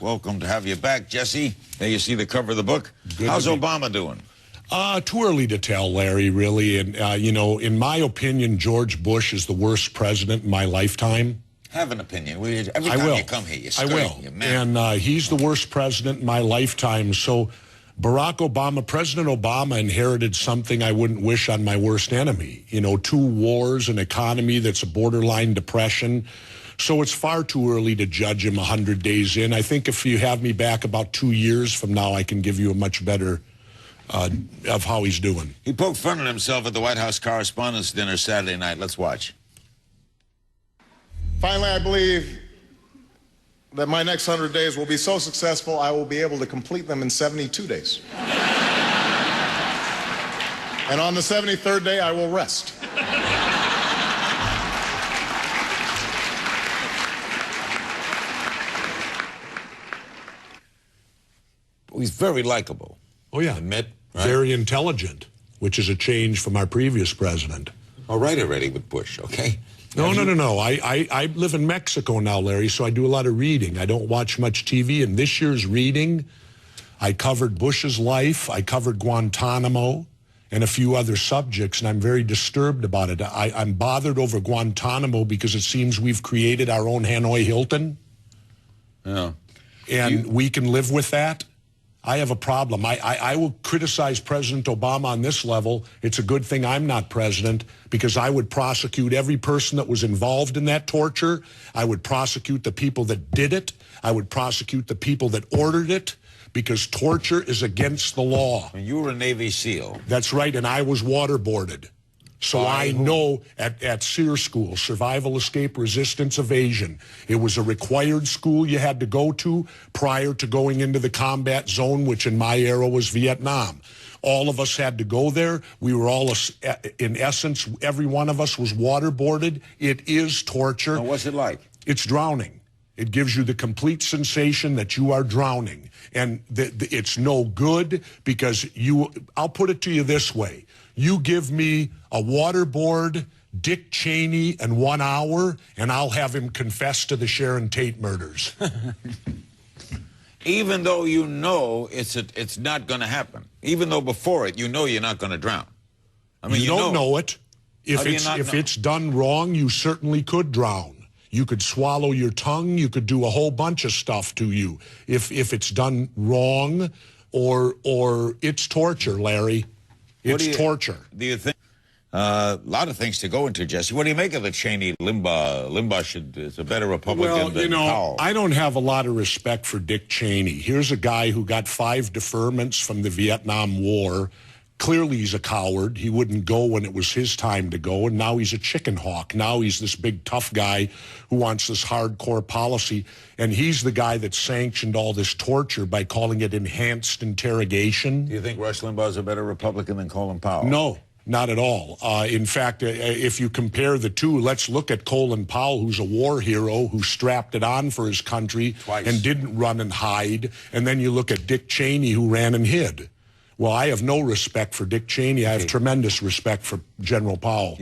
Welcome to have you back, Jesse. There you see the cover of the book. Good. How's Obama doing? Too early to tell, Larry, really. And, you know, in my opinion, George Bush is the worst president in my lifetime. Have an opinion. Every time you come here, you I will. And he's the worst president in my lifetime. So Barack Obama, President Obama inherited something I wouldn't wish on my worst enemy. You know, 2 wars, an economy that's a borderline depression. So it's far too early to judge him 100 days in. I think if you have me back about 2 years from now, I can give you a much better of how he's doing. He poked fun at himself at the White House Correspondents' Dinner Saturday night. Let's watch. Finally, I believe that my next 100 days will be so successful I will be able to complete them in 72 days. And on the 73rd day, I will rest. He's very likable. Oh, yeah. Admit, right? Very intelligent, which is a change from our previous president. All right already with Bush, okay? No. I live in Mexico now, Larry, so I do a lot of reading. I don't watch much TV, and this year's reading, I covered Bush's life, I covered Guantanamo, and a few other subjects, and I'm very disturbed about it. I'm bothered over Guantanamo because it seems we've created our own Hanoi Hilton. Yeah. And we can live with that. I have a problem. I will criticize President Obama on this level. It's a good thing I'm not president because I would prosecute every person that was involved in that torture. I would prosecute the people that did it. I would prosecute the people that ordered it because torture is against the law. And you were a Navy SEAL. That's right, and I was waterboarded. So I know at SEER school, Survival, Escape, Resistance, Evasion, it was a required school you had to go to prior to going into the combat zone, which in my era was Vietnam. All of us had to go there. We were all, in essence, every one of us was waterboarded. It is torture. Now, what's it like? It's drowning. It gives you the complete sensation that you are drowning. And it's no good because I'll put it to you this way. You give me a waterboard, Dick Cheney, in 1 hour, and I'll have him confess to the Sharon Tate murders. Even though you know it's not going to happen. Even though before it, you know you're not going to drown. I mean, you don't know it. If it's done wrong, you certainly could drown. You could swallow your tongue. You could do a whole bunch of stuff to you if it's done wrong, or it's torture, Larry. It's torture. Do you think a lot of things to go into, Jesse? What do you make of the Cheney Limbaugh? Limbaugh is a better Republican than Powell. I don't have a lot of respect for Dick Cheney. Here's a guy who got 5 deferments from the Vietnam War. Clearly he's a coward. He wouldn't go when it was his time to go, and now he's a chicken hawk. Now he's this big tough guy who wants this hardcore policy, and he's the guy that sanctioned all this torture by calling it enhanced interrogation. Do you think Rush Limbaugh is a better Republican than Colin Powell? No, not at all. In fact, if you compare the two, let's look at Colin Powell, who's a war hero, who strapped it on for his country twice and didn't run and hide, and then you look at Dick Cheney, who ran and hid. Well, I have no respect for Dick Cheney. I have tremendous respect for General Powell.